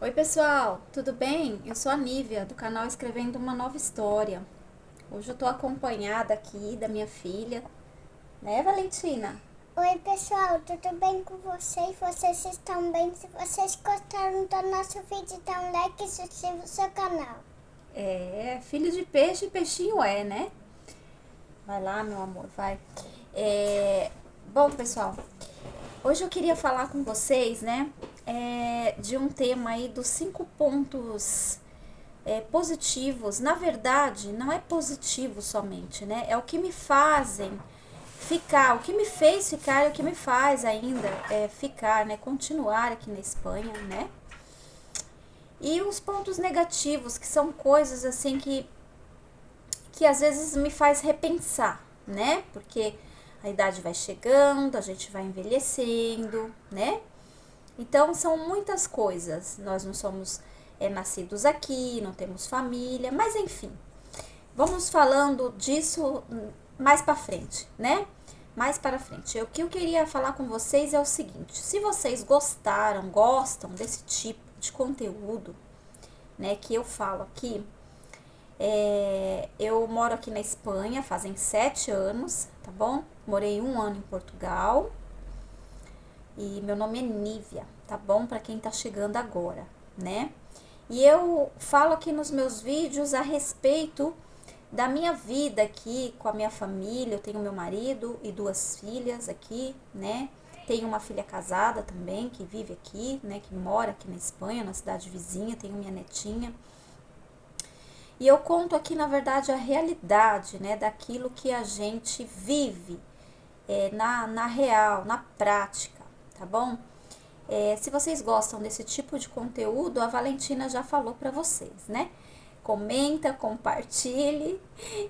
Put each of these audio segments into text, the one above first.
Oi pessoal, tudo bem? Eu sou a Nívia, do canal Escrevendo uma Nova História. Hoje eu tô acompanhada aqui da minha filha, né, Valentina? Oi, pessoal, tudo bem com vocês? Vocês estão bem? Se vocês gostaram do nosso vídeo, dá um like e se inscreva no seu canal. É, filho de peixe, peixinho é, né? Vai lá, meu amor, vai. Bom, pessoal, hoje eu queria falar com vocês, né, de um tema aí dos 5 pontos positivos. Na verdade, não é positivo somente, né? É o que me fazem ficar, o que me fez ficar e o que me faz ainda ficar, né? Continuar aqui na Espanha, né? E os pontos negativos, que são coisas assim que às vezes me faz repensar, né? Porque a idade vai chegando, a gente vai envelhecendo, né? Então são muitas coisas. Nós não somos nascidos aqui, não temos família, mas enfim, vamos falando disso mais para frente, né? Mais para frente. O que eu queria falar com vocês é o seguinte: se vocês gostam desse tipo de conteúdo, né, que eu falo aqui, eu moro aqui na Espanha fazem 7 anos, tá bom? Morei 1 ano em Portugal e meu nome é Nívia, tá bom? Para quem tá chegando agora, né? E eu falo aqui nos meus vídeos a respeito da minha vida aqui com a minha família. Eu tenho meu marido e 2 filhas aqui, né? Tenho uma filha casada também que vive aqui, né? Que mora aqui na Espanha, na cidade vizinha. Tenho minha netinha. E eu conto aqui, na verdade, a realidade, né? Daquilo que a gente vive na real, na prática, tá bom? Se vocês gostam desse tipo de conteúdo, a Valentina já falou para vocês, né? Comenta, compartilhe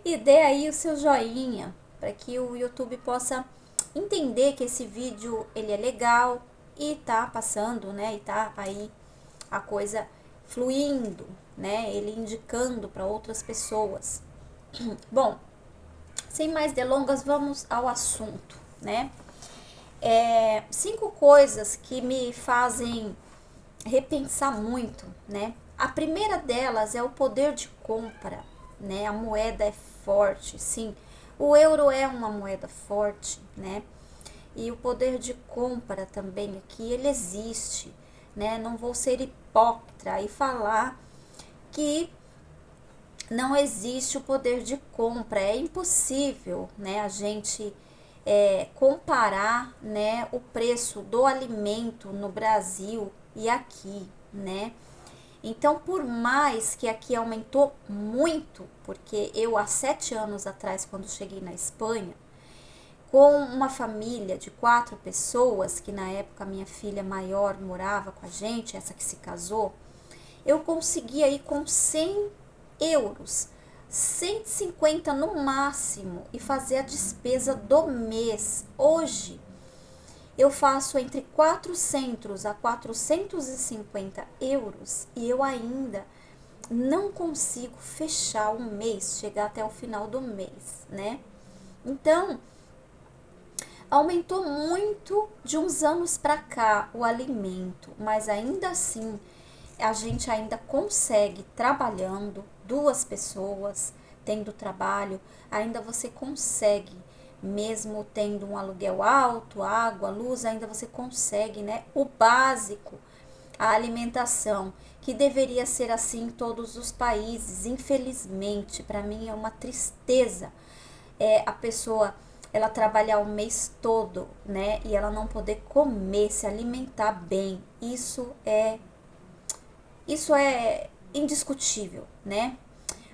e dê aí o seu joinha para que o YouTube possa entender que esse vídeo ele é legal e tá passando, né? E tá aí a coisa fluindo, né? Ele indicando para outras pessoas. Bom, sem mais delongas, vamos ao assunto, né? 5 coisas que me fazem repensar muito, né? A primeira delas é o poder de compra, né? A moeda é forte, sim. O euro é uma moeda forte, né? E o poder de compra também aqui, ele existe, né? Não vou ser hipócrita e falar que não existe o poder de compra. É impossível, né, a gente comparar, né, o preço do alimento no Brasil e aqui, né? Então, por mais que aqui aumentou muito, porque eu há 7 anos atrás, quando cheguei na Espanha, com uma família de 4 pessoas, que na época minha filha maior morava com a gente, essa que se casou, eu conseguia ir com 100 euros, 150 no máximo, e fazer a despesa do mês. Hoje, eu faço entre 400 a 450 euros e eu ainda não consigo fechar um mês, chegar até o final do mês, né? Então, aumentou muito de uns anos para cá o alimento, mas ainda assim a gente ainda consegue trabalhando 2 pessoas, tendo trabalho, ainda você consegue, mesmo tendo um aluguel alto, água, luz, ainda você consegue, né? O básico, a alimentação, que deveria ser assim em todos os países. Infelizmente, para mim é uma tristeza a pessoa ela trabalhar o mês todo, né? E ela não poder comer, se alimentar bem. Isso é indiscutível, né?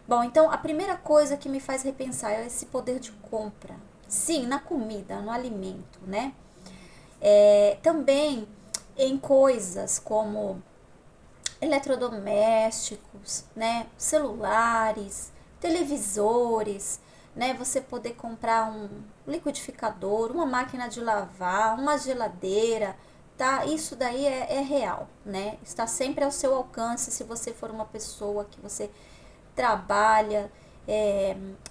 Bom, então a primeira coisa que me faz repensar é esse poder de compra. Sim, na comida, no alimento, né? Também em coisas como eletrodomésticos, né? Celulares, televisores, né? Você poder comprar um liquidificador, uma máquina de lavar, uma geladeira, tá? Isso daí é real, né? Está sempre ao seu alcance se você for uma pessoa que você trabalha,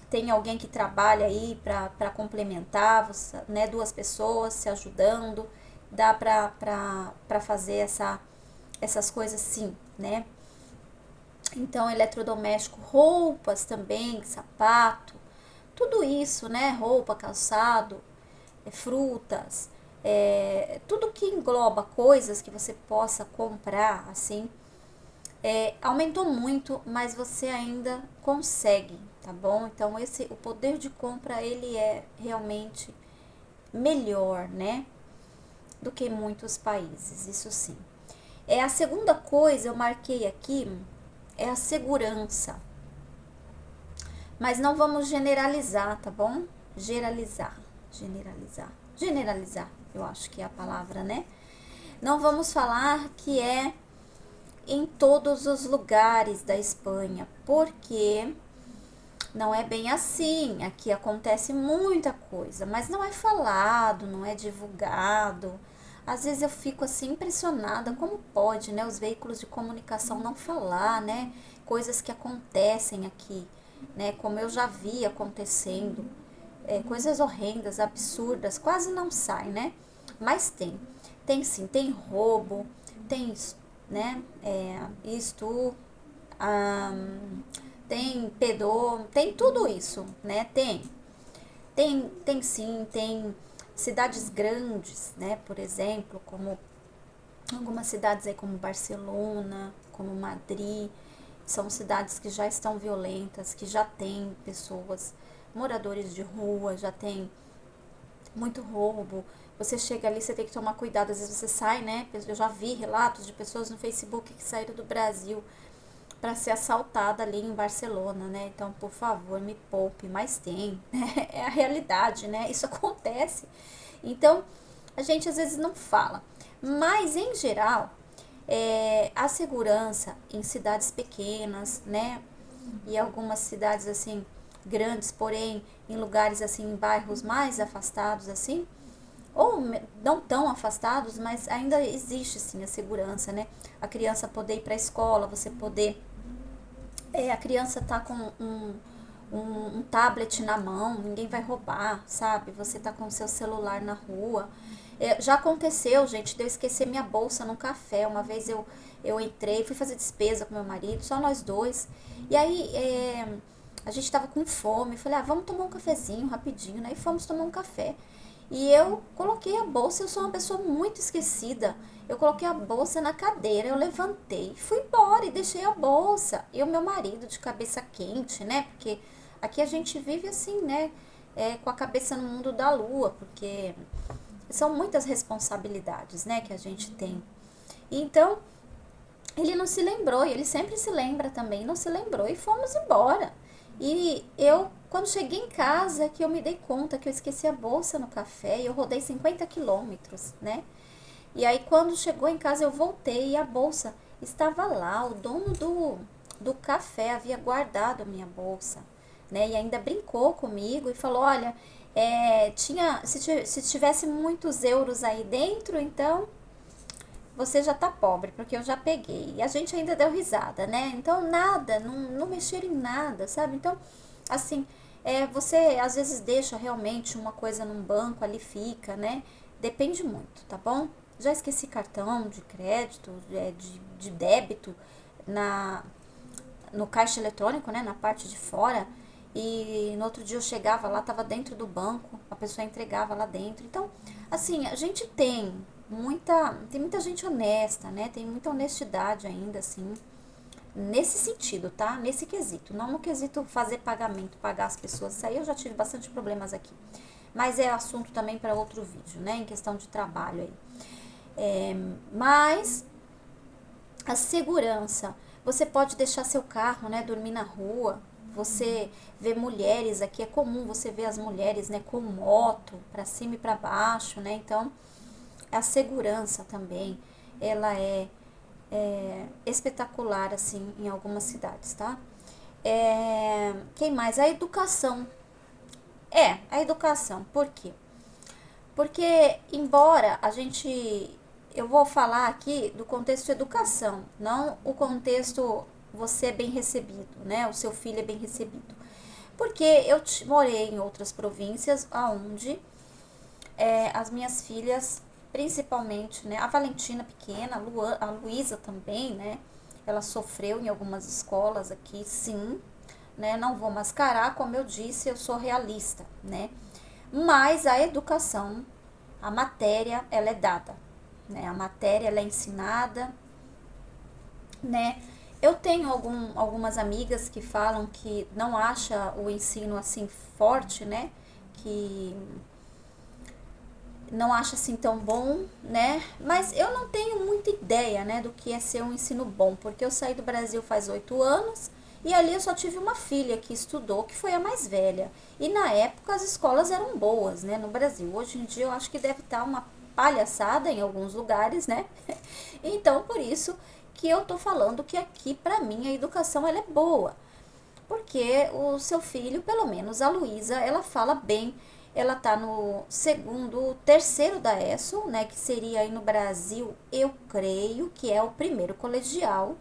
tem alguém que trabalha aí para complementar, você, né? 2 pessoas se ajudando, dá para fazer essas coisas sim, né? Então, eletrodoméstico, roupas também, sapato, tudo isso, né? Roupa, calçado, frutas, tudo que engloba coisas que você possa comprar, assim, aumentou muito, mas você ainda consegue, tá bom? Então, o poder de compra, ele é realmente melhor, né? Do que muitos países, isso sim. A segunda coisa, eu marquei aqui, é a segurança. Mas não vamos generalizar, tá bom? Generalizar, eu acho que é a palavra, né? Não vamos falar que é em todos os lugares da Espanha, porque não é bem assim. Aqui acontece muita coisa, mas não é falado, não é divulgado. Às vezes eu fico assim impressionada, como pode, né, os veículos de comunicação não falar, né, coisas que acontecem aqui, né, como eu já vi acontecendo, coisas horrendas, absurdas, quase não sai, né, mas tem sim, tem roubo, tem, né, isto, tem pedô, tem tudo isso, né, tem sim, tem cidades grandes, né, por exemplo, como algumas cidades aí como Barcelona, como Madrid, são cidades que já estão violentas, que já tem pessoas, moradores de rua, já tem muito roubo. Você chega ali, você tem que tomar cuidado, às vezes você sai, né? Eu já vi relatos de pessoas no Facebook que saíram do Brasil para ser assaltada ali em Barcelona, né? Então, por favor, me poupe, mas tem, né? É a realidade, né? Isso acontece. Então, a gente às vezes não fala. Mas, em geral, a segurança em cidades pequenas, né? E algumas cidades, assim, grandes, porém, em lugares, assim, em bairros mais afastados, assim, ou não tão afastados, mas ainda existe, sim, a segurança, né? A criança poder ir para a escola, você poder a criança tá com um tablet na mão, ninguém vai roubar, sabe? Você tá com o seu celular na rua. Já aconteceu, gente, de eu esquecer minha bolsa num café. Uma vez eu entrei, fui fazer despesa com meu marido, só nós dois. E aí a gente tava com fome. Falei, vamos tomar um cafezinho rapidinho, né? E fomos tomar um café. E eu coloquei a bolsa, eu sou uma pessoa muito esquecida. Eu coloquei a bolsa na cadeira, eu levantei, fui embora e deixei a bolsa. E o meu marido de cabeça quente, né? Porque aqui a gente vive assim, né? Com a cabeça no mundo da lua, porque são muitas responsabilidades, né? Que a gente tem. E então, ele não se lembrou, e ele sempre se lembra também, não se lembrou, e fomos embora. E eu, quando cheguei em casa, que eu me dei conta que eu esqueci a bolsa no café, e eu rodei 50 quilômetros, né? E aí, quando chegou em casa, eu voltei e a bolsa estava lá. O dono do café havia guardado a minha bolsa, né? E ainda brincou comigo e falou: Olha, se tivesse muitos euros aí dentro, então você já tá pobre, porque eu já peguei. E a gente ainda deu risada, né? Então, nada, não mexeram em nada, sabe? Então, assim, você às vezes deixa realmente uma coisa num banco, ali fica, né? Depende muito, tá bom? Já esqueci cartão de crédito, de débito no caixa eletrônico, né? Na parte de fora. E no outro dia eu chegava lá, tava dentro do banco, a pessoa entregava lá dentro. Então, assim, a gente tem muita gente honesta, né? Tem muita honestidade ainda, assim, nesse sentido, tá? Nesse quesito. Não no quesito fazer pagamento, pagar as pessoas. Isso aí eu já tive bastante problemas aqui. Mas é assunto também para outro vídeo, né? Em questão de trabalho aí. Mas a segurança, você pode deixar seu carro, né? Dormir na rua. Você vê mulheres aqui, é comum você ver as mulheres, né? Com moto, para cima e para baixo, né? Então, a segurança também, ela é espetacular, assim, em algumas cidades, tá? Quem mais? A educação. A educação. Por quê? Porque, embora a gente... Eu vou falar aqui do contexto de educação, não o contexto você é bem recebido, né? O seu filho é bem recebido. Porque eu morei em outras províncias onde as minhas filhas principalmente, né, a Valentina pequena, a Luísa também, né, ela sofreu em algumas escolas aqui, sim, né, não vou mascarar, como eu disse, eu sou realista, né, mas a educação, a matéria, ela é dada, né, a matéria, ela é ensinada, né, eu tenho algumas amigas que falam que não acha o ensino assim forte, né, que não acha assim tão bom, né? Mas eu não tenho muita ideia, né, do que é ser um ensino bom, porque eu saí do Brasil faz 8 anos e ali eu só tive uma filha que estudou, que foi a mais velha. E na época as escolas eram boas, né, no Brasil. Hoje em dia eu acho que deve estar uma palhaçada em alguns lugares, né? Então por isso que eu tô falando que aqui pra mim a educação ela é boa, porque o seu filho, pelo menos a Luísa, ela fala bem, ela tá no segundo, terceiro da ESO, né, que seria aí no Brasil, eu creio que é o primeiro colegial,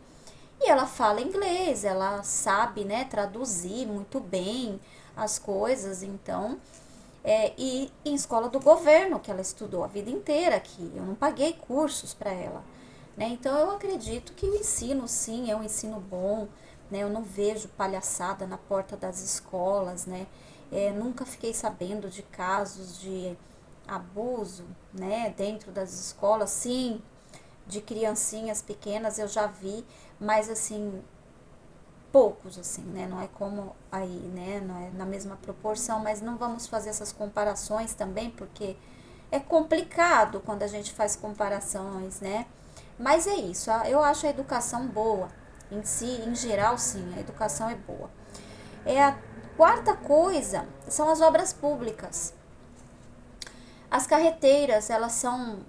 e ela fala inglês, ela sabe, né, traduzir muito bem as coisas, então, e em escola do governo, que ela estudou a vida inteira aqui, eu não paguei cursos para ela, né, então eu acredito que o ensino, sim, é um ensino bom, né, eu não vejo palhaçada na porta das escolas, né, nunca fiquei sabendo de casos de abuso, né, dentro das escolas, sim, de criancinhas pequenas eu já vi, mas assim, poucos assim, né, não é como aí, né, não é na mesma proporção, mas não vamos fazer essas comparações também, porque é complicado quando a gente faz comparações, né, mas é isso, eu acho a educação boa, em si, em geral, sim, a educação é boa. A quarta coisa são as obras públicas. As carreteiras, elas são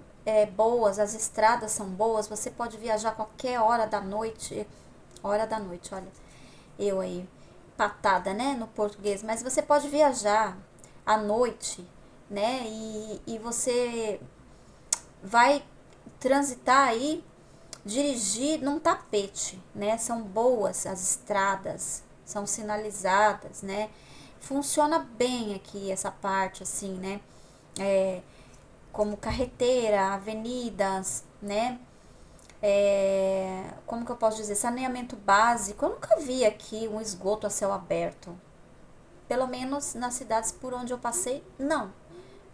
boas, as estradas são boas, você pode viajar a qualquer hora da noite, olha, eu aí, patada, né, no português, mas você pode viajar à noite, né, e você vai transitar aí, dirigir num tapete, né, são boas as estradas, são sinalizadas, né, funciona bem aqui essa parte, assim, né, como carreteira, avenidas, né? Como que eu posso dizer? Saneamento básico. Eu nunca vi aqui um esgoto a céu aberto. Pelo menos nas cidades por onde eu passei, não.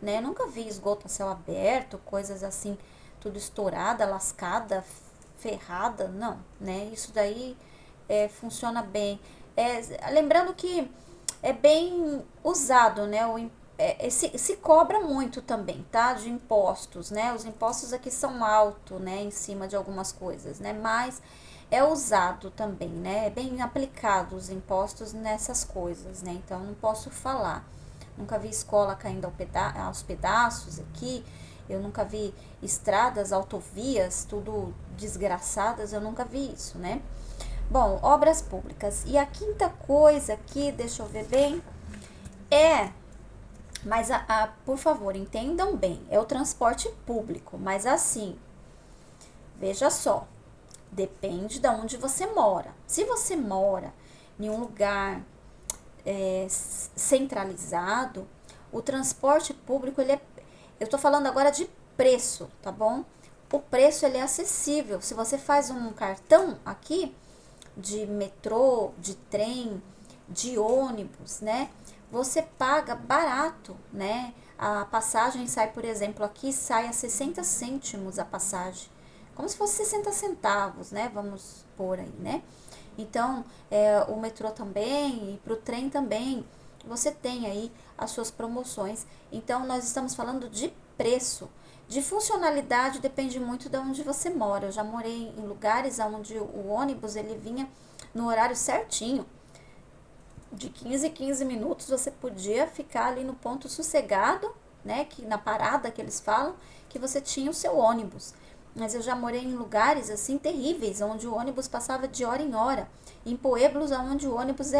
Né? Eu nunca vi esgoto a céu aberto, coisas assim, tudo estourada, lascada, ferrada, não. Né? Isso daí funciona bem. Lembrando que é bem usado, né? Se cobra muito também, tá? De impostos, né? Os impostos aqui são altos, né? Em cima de algumas coisas, né? Mas é usado também, né? É bem aplicado os impostos nessas coisas, né? Então, não posso falar. Nunca vi escola caindo aos pedaços aqui. Eu nunca vi estradas, autovias, tudo desgraçadas. Eu nunca vi isso, né? Bom, obras públicas. E a quinta coisa aqui, deixa eu ver bem, mas por favor, entendam bem, é o transporte público, mas assim, veja só, depende de onde você mora. Se você mora em um lugar centralizado, o transporte público, eu tô falando agora de preço, tá bom? O preço, ele é acessível. Se você faz um cartão aqui, de metrô, de trem, de ônibus, né? Você paga barato, né? A passagem sai, por exemplo, aqui sai a 60 cêntimos a passagem. Como se fosse 60 centavos, né? Vamos pôr aí, né? Então, o metrô também e pro trem também, você tem aí as suas promoções. Então, nós estamos falando de preço. De funcionalidade depende muito de onde você mora. Eu já morei em lugares onde o ônibus ele vinha no horário certinho. De 15 em 15 minutos você podia ficar ali no ponto sossegado, né? Que na parada que eles falam, que você tinha o seu ônibus. Mas eu já morei em lugares assim terríveis, onde o ônibus passava de hora em hora. Em pueblos onde o ônibus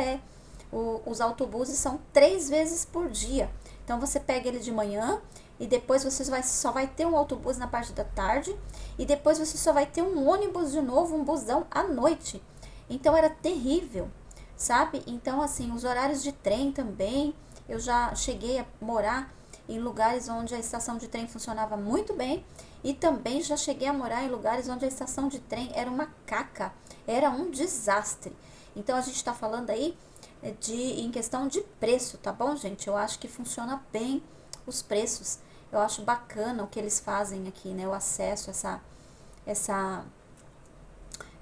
os autobuses são 3 vezes por dia. Então você pega ele de manhã e depois você só vai ter um autobus na parte da tarde e depois você só vai ter um ônibus de novo, um busão à noite. Então era terrível, sabe? Então assim, os horários de trem também, eu já cheguei a morar em lugares onde a estação de trem funcionava muito bem e também já cheguei a morar em lugares onde a estação de trem era uma caca, era um desastre. Então a gente está falando aí em questão de preço, tá bom, gente? Eu acho que funciona bem os preços. Eu acho bacana o que eles fazem aqui, né? O acesso,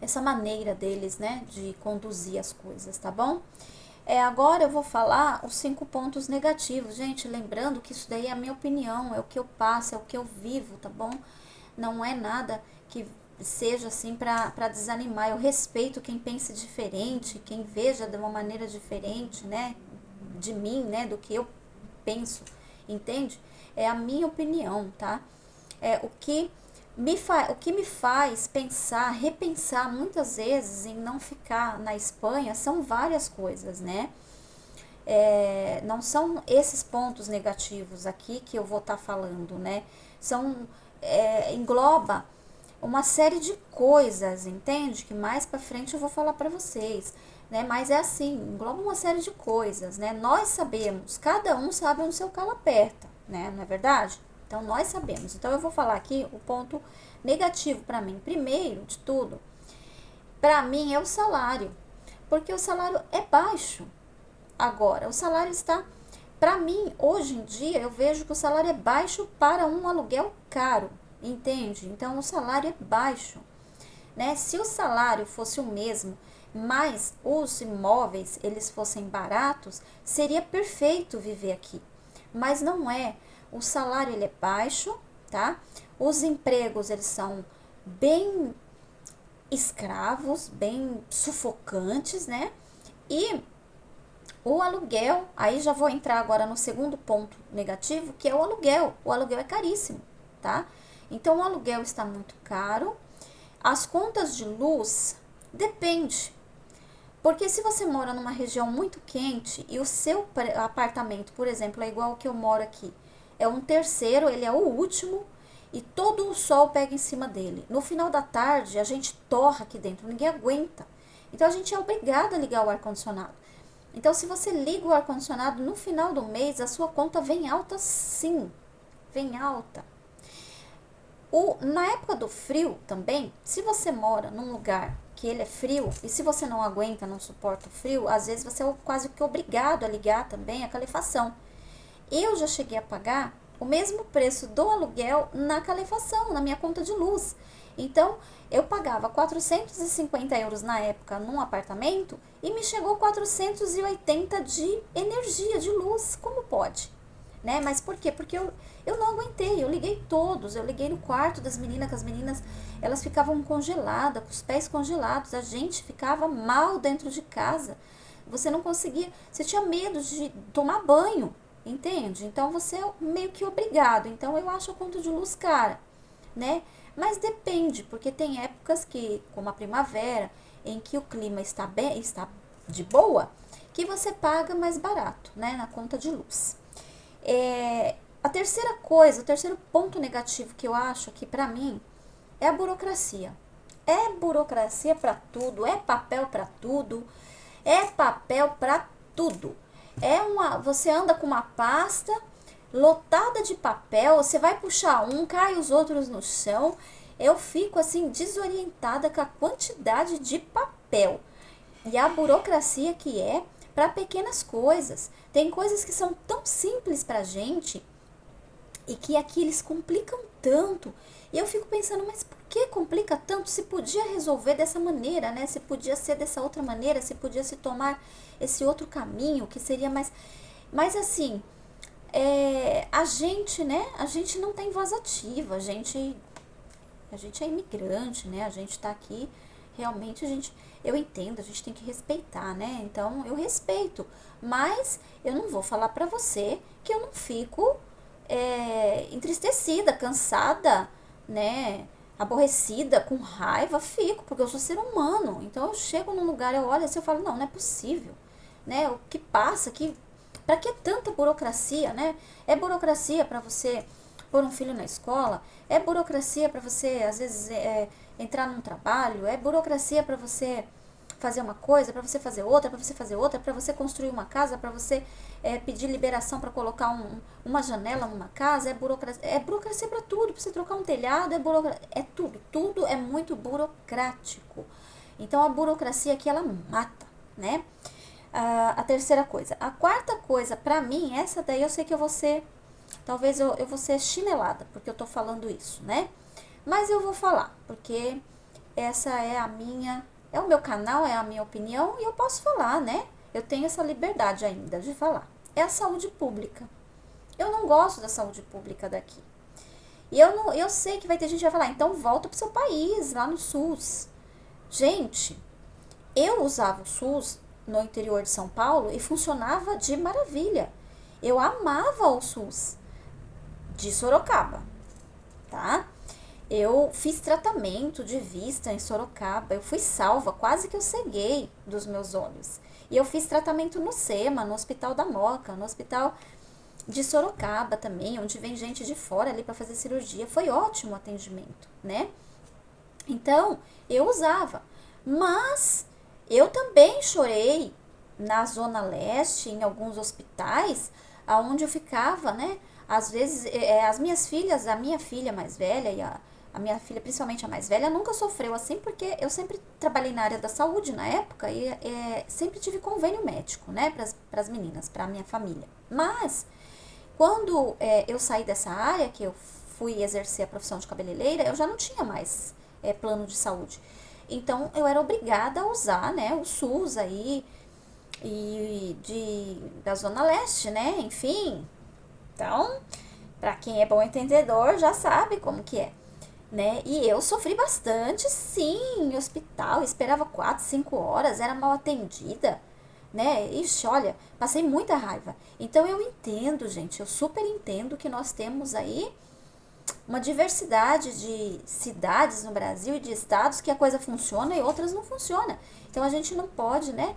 essa maneira deles, né? De conduzir as coisas, tá bom? Agora eu vou falar os 5 pontos negativos. Gente, lembrando que isso daí é a minha opinião, é o que eu passo, é o que eu vivo, tá bom? Não é nada que seja assim para desanimar. Eu respeito quem pense diferente, quem veja de uma maneira diferente, né? De mim, né? Do que eu penso, entende? É a minha opinião, tá? O que me faz pensar, repensar muitas vezes em não ficar na Espanha são várias coisas, né? Não são esses pontos negativos aqui que eu vou estar falando, né? Engloba uma série de coisas, entende? Que mais pra frente eu vou falar pra vocês, né? Mas é assim, engloba uma série de coisas, né? Nós sabemos, cada um sabe onde seu calo aperta, né? Não é verdade? Então, nós sabemos. Então, eu vou falar aqui o ponto negativo para mim. Primeiro de tudo, para mim é o salário. Porque o salário é baixo. Agora, o salário está... Para mim, hoje em dia, eu vejo que o salário é baixo para um aluguel caro. Entende? Então, o salário é baixo, né? Se o salário fosse o mesmo, mas os imóveis, eles fossem baratos, seria perfeito viver aqui. Mas não é. O salário ele é baixo, tá? Os empregos eles são bem escravos, bem sufocantes, né? E o aluguel, aí já vou entrar agora no segundo ponto negativo, que é o aluguel. O aluguel é caríssimo, tá? Então o aluguel está muito caro. As contas de luz depende. Porque se você mora numa região muito quente e o seu apartamento, por exemplo, é igual ao que eu moro aqui, é um terceiro, ele é o último e todo o sol pega em cima dele. No final da tarde, a gente torra aqui dentro, ninguém aguenta. Então, a gente é obrigado a ligar o ar-condicionado. Então, se você liga o ar-condicionado, no final do mês, a sua conta vem alta sim, vem alta. Na época do frio também, se você mora num lugar que ele é frio, e se você não aguenta, não suporta o frio, às vezes você é quase que obrigado a ligar também a calefação. Eu já cheguei a pagar o mesmo preço do aluguel na calefação, na minha conta de luz. Então, eu pagava 450 euros na época num apartamento e me chegou 480 de energia, de luz. Como pode? Né? Mas por quê? Porque eu não aguentei, eu liguei todos, eu liguei no quarto das meninas, que as meninas, elas ficavam congeladas, com os pés congelados, a gente ficava mal dentro de casa, você não conseguia, você tinha medo de tomar banho, entende? Então, você é meio que obrigado, então eu acho a conta de luz cara, né? Mas depende, porque tem épocas que, como a primavera, em que o clima está de boa, que você paga mais barato, né, na conta de luz. A terceira coisa, o terceiro ponto negativo que eu acho aqui pra mim é a burocracia. É burocracia pra tudo, é papel pra tudo, é papel pra tudo. Você anda com uma pasta lotada de papel, você vai puxar um, cai os outros no chão. Eu fico assim desorientada com a quantidade de papel e a burocracia que é para pequenas coisas. Tem coisas que são tão simples pra gente e que aqui eles complicam tanto. E eu fico pensando, mas por que complica tanto? Se podia resolver dessa maneira, né? Se podia ser dessa outra maneira, se podia se tomar esse outro caminho que seria mais... Mas assim, a gente, né? A gente não tem voz ativa, a gente é imigrante, né? A gente tá aqui, realmente eu entendo, a gente tem que respeitar, né? Então, eu respeito, mas eu não vou falar pra você que eu não fico entristecida, cansada, né? Aborrecida, com raiva, fico, porque eu sou ser humano. Então, eu chego num lugar, eu olho assim, eu falo, não é possível, né? O que passa, pra que tanta burocracia, né? É burocracia pra você pôr um filho na escola, é burocracia para você, às vezes, entrar num trabalho, é burocracia para você fazer uma coisa, para você fazer outra, para você fazer outra, para você construir uma casa, para você pedir liberação para colocar uma janela numa casa, é burocracia para tudo, para você trocar um telhado, é tudo é muito burocrático. Então a burocracia aqui ela mata, né? A terceira coisa. A quarta coisa, pra mim, essa daí eu sei que eu vou ser, talvez eu vou ser chinelada, porque eu tô falando isso, né? Mas eu vou falar, porque essa é o meu canal, é a minha opinião e eu posso falar, né? Eu tenho essa liberdade ainda de falar. É a saúde pública. Eu não gosto da saúde pública daqui. E eu sei que vai ter gente que vai falar, então volta pro seu país, lá no SUS. Gente, eu usava o SUS no interior de São Paulo e funcionava de maravilha. Eu amava o SUS de Sorocaba, tá? Eu fiz tratamento de vista em Sorocaba, eu fui salva, quase que eu ceguei dos meus olhos. E eu fiz tratamento no SEMA, no Hospital da Moca, no Hospital de Sorocaba também, onde vem gente de fora ali para fazer cirurgia. Foi ótimo o atendimento, né? Então, eu usava. Mas eu também chorei na Zona Leste, em alguns hospitais, aonde eu ficava, né? Às vezes, as minhas filhas, a minha filha mais velha e a minha filha, principalmente a mais velha, nunca sofreu assim, porque eu sempre trabalhei na área da saúde na época e sempre tive convênio médico, né, para as meninas, para a minha família. Mas, quando eu saí dessa área, que eu fui exercer a profissão de cabeleireira, eu já não tinha mais plano de saúde. Então, eu era obrigada a usar, né, o SUS aí, da Zona Leste, né, enfim. Então, para quem é bom entendedor, já sabe como que é. Né? E eu sofri bastante, sim, em hospital, esperava 4, 5 horas, era mal atendida, né? Ixi, olha, passei muita raiva. Então eu entendo, gente, eu super entendo que nós temos aí uma diversidade de cidades no Brasil e de estados que a coisa funciona e outras não funciona. Então a gente não pode, né,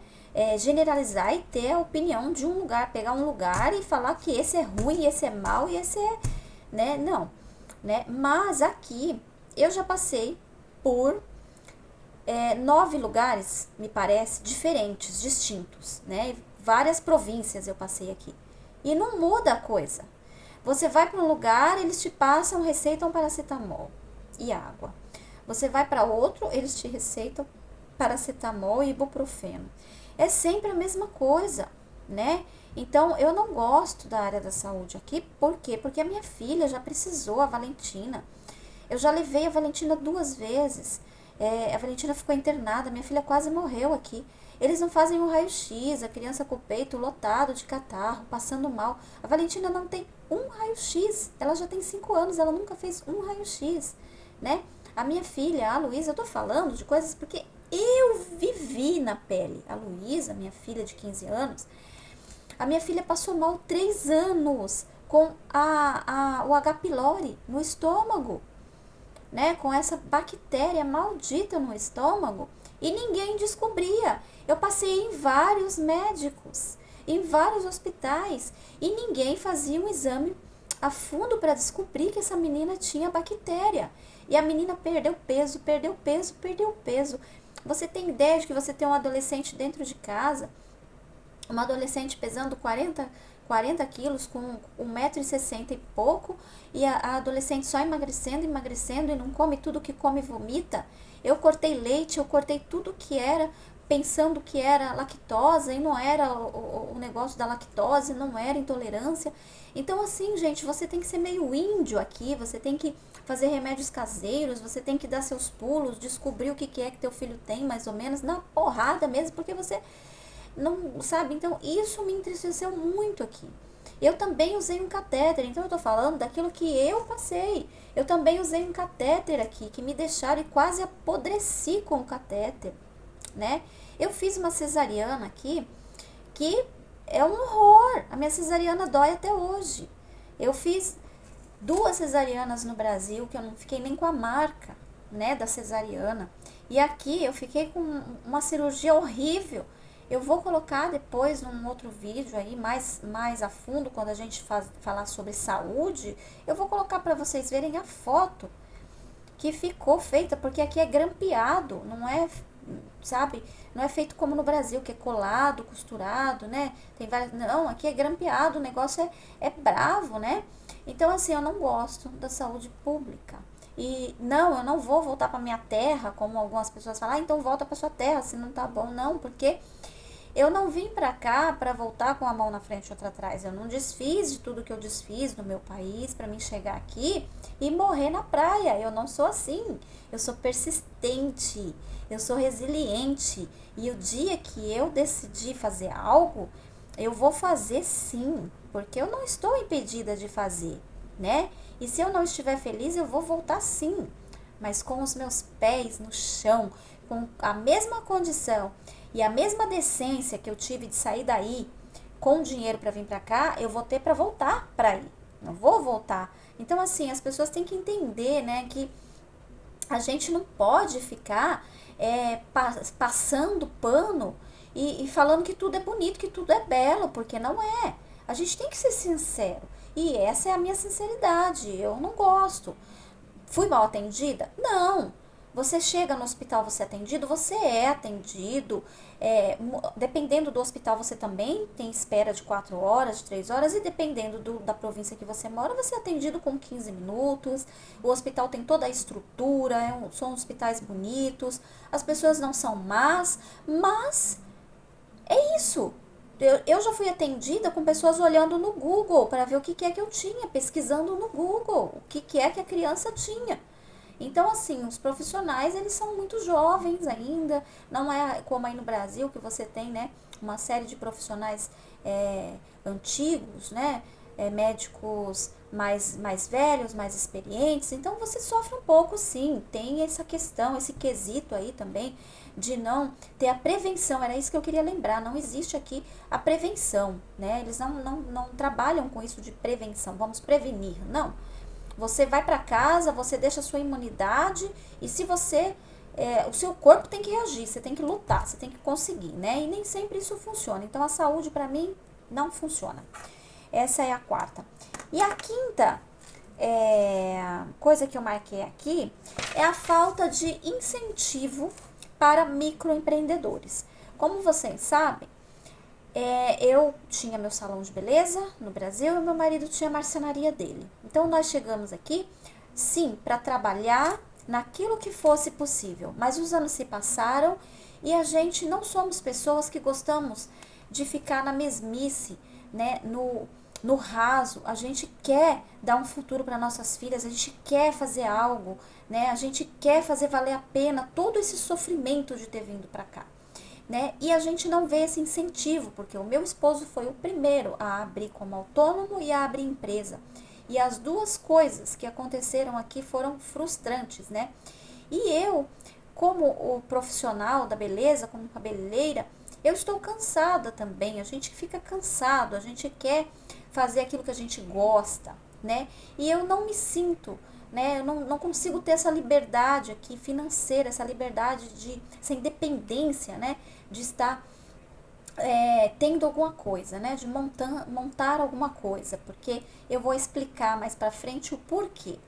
generalizar e ter a opinião de um lugar, pegar um lugar e falar que esse é ruim, esse é mau e esse é, né, não. Né? Mas aqui eu já passei por 9 lugares, me parece, diferentes, distintos, né? Várias províncias eu passei aqui. E não muda a coisa. Você vai para um lugar, eles te passam, receitam paracetamol e água. Você vai para outro, eles te receitam paracetamol e ibuprofeno. É sempre a mesma coisa, né? Então, eu não gosto da área da saúde aqui. Por quê? Porque a minha filha já precisou, a Valentina. Eu já levei a Valentina 2 vezes. A Valentina ficou internada, minha filha quase morreu aqui. Eles não fazem um raio-x, a criança com o peito lotado de catarro, passando mal. A Valentina não tem um raio-x. Ela já tem 5 anos, ela nunca fez um raio-x, né? A minha filha, a Luísa, eu tô falando de coisas porque eu vivi na pele. A Luísa, minha filha de 15 anos... A minha filha passou mal 3 anos com o H. pylori no estômago, né? Com essa bactéria maldita no estômago e ninguém descobria. Eu passei em vários médicos, em vários hospitais e ninguém fazia um exame a fundo para descobrir que essa menina tinha bactéria. E a menina perdeu peso. Você tem ideia de que você tem um adolescente dentro de casa, uma adolescente pesando 40 quilos, com 1,60 m e pouco, e a adolescente só emagrecendo e não come tudo que come e vomita. Eu cortei leite, eu cortei tudo que era, pensando que era lactose, e não era o negócio da lactose, não era intolerância. Então, assim, gente, você tem que ser meio índio aqui, você tem que fazer remédios caseiros, você tem que dar seus pulos, descobrir o que é que teu filho tem, mais ou menos, na porrada mesmo, porque você... não sabe, então isso me entristeceu muito aqui. Eu também usei um catéter, então eu tô falando daquilo que eu passei. Eu também usei um catéter aqui, que me deixaram e quase apodreci com o catéter, né? Eu fiz uma cesariana aqui, que é um horror. A minha cesariana dói até hoje. Eu fiz 2 cesarianas no Brasil, que eu não fiquei nem com a marca, né, da cesariana. E aqui eu fiquei com uma cirurgia horrível. Eu vou colocar depois num outro vídeo aí, mais a fundo, quando a gente falar sobre saúde, eu vou colocar para vocês verem a foto que ficou feita, porque aqui é grampeado, não é sabe? Não é feito como no Brasil, que é colado, costurado, né? Tem várias, não, aqui é grampeado, o negócio é bravo, né? Então, assim, eu não gosto da saúde pública. E não, eu não vou voltar para minha terra, como algumas pessoas falam, então volta para sua terra, se não tá bom, não, porque eu não vim para cá para voltar com a mão na frente e outra atrás. Eu não desfiz de tudo que eu desfiz no meu país para mim chegar aqui e morrer na praia. Eu não sou assim. Eu sou persistente, eu sou resiliente. E o dia que eu decidi fazer algo, eu vou fazer sim, porque eu não estou impedida de fazer, né? E se eu não estiver feliz, eu vou voltar sim, mas com os meus pés no chão, com a mesma condição e a mesma decência que eu tive de sair daí com dinheiro para vir para cá, eu vou ter para voltar para aí. Não vou voltar. Então, assim, as pessoas têm que entender, né, que a gente não pode ficar passando pano e falando que tudo é bonito, que tudo é belo, porque não é. A gente tem que ser sincero. E essa é a minha sinceridade. Eu não gosto. Fui mal atendida? Não. Você chega no hospital, você é atendido? Você é atendido. Dependendo do hospital, você também tem espera de 4 horas, de 3 horas. E dependendo da província que você mora, você é atendido com 15 minutos. O hospital tem toda a estrutura, são hospitais bonitos. As pessoas não são más, mas é isso. Eu já fui atendida com pessoas olhando no Google para ver o que é que eu tinha, pesquisando no Google o que é que a criança tinha. Então, assim, os profissionais, eles são muito jovens ainda, não é como aí no Brasil, que você tem, né, uma série de profissionais antigos, né, médicos mais velhos, mais experientes. Então, você sofre um pouco, sim, tem essa questão, esse quesito aí também, de não ter a prevenção. Era isso que eu queria lembrar, não existe aqui a prevenção, né, eles não trabalham com isso de prevenção, vamos prevenir, não. Você vai para casa, você deixa a sua imunidade e se você, o seu corpo tem que reagir, você tem que lutar, você tem que conseguir, né? E nem sempre isso funciona. Então, a saúde para mim não funciona. Essa é a quarta. E a quinta coisa que eu marquei aqui é a falta de incentivo para microempreendedores. Como vocês sabem, eu tinha meu salão de beleza no Brasil e meu marido tinha a marcenaria dele. Então, nós chegamos aqui, sim, para trabalhar naquilo que fosse possível. Mas os anos se passaram e a gente não somos pessoas que gostamos de ficar na mesmice, né, no raso. A gente quer dar um futuro para nossas filhas, a gente quer fazer algo, né? A gente quer fazer valer a pena todo esse sofrimento de ter vindo para cá. Né? E a gente não vê esse incentivo, porque o meu esposo foi o primeiro a abrir como autônomo e a abrir empresa. E as duas coisas que aconteceram aqui foram frustrantes, né? E eu, como o profissional da beleza, como cabeleireira, eu estou cansada também. A gente fica cansado, a gente quer fazer aquilo que a gente gosta, né? E eu não me sinto, né? Eu não consigo ter essa liberdade aqui financeira, essa liberdade essa independência, né? De estar tendo alguma coisa, né? De montar alguma coisa, porque eu vou explicar mais pra frente o porquê,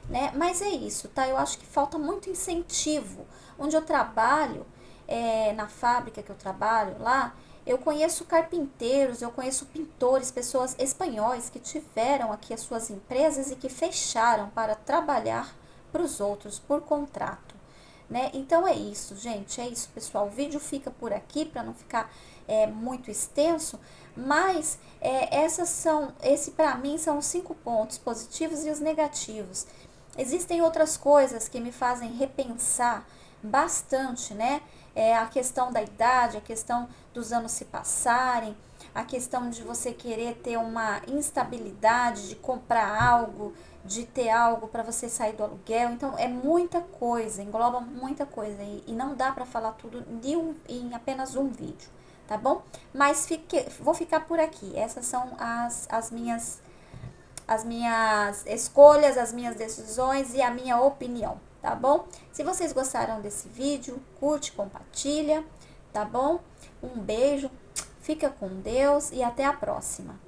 né? Mas é isso, tá? Eu acho que falta muito incentivo. Onde eu trabalho, na fábrica que eu trabalho lá, eu conheço carpinteiros, eu conheço pintores, pessoas espanhóis que tiveram aqui as suas empresas e que fecharam para trabalhar para os outros por contrato, né? Então é isso, gente, é isso, pessoal. O vídeo fica por aqui para não ficar muito extenso, mas esse para mim são os 5 pontos positivos e os negativos. Existem outras coisas que me fazem repensar bastante, né? A questão da idade, a questão dos anos se passarem, a questão de você querer ter uma instabilidade, de comprar algo, de ter algo para você sair do aluguel. Então, é muita coisa, engloba muita coisa e não dá para falar tudo em apenas um vídeo, tá bom? Mas vou ficar por aqui. Essas são as minhas escolhas, as minhas decisões e a minha opinião, tá bom? Se vocês gostaram desse vídeo, curte, compartilha, tá bom? Um beijo, fica com Deus e até a próxima.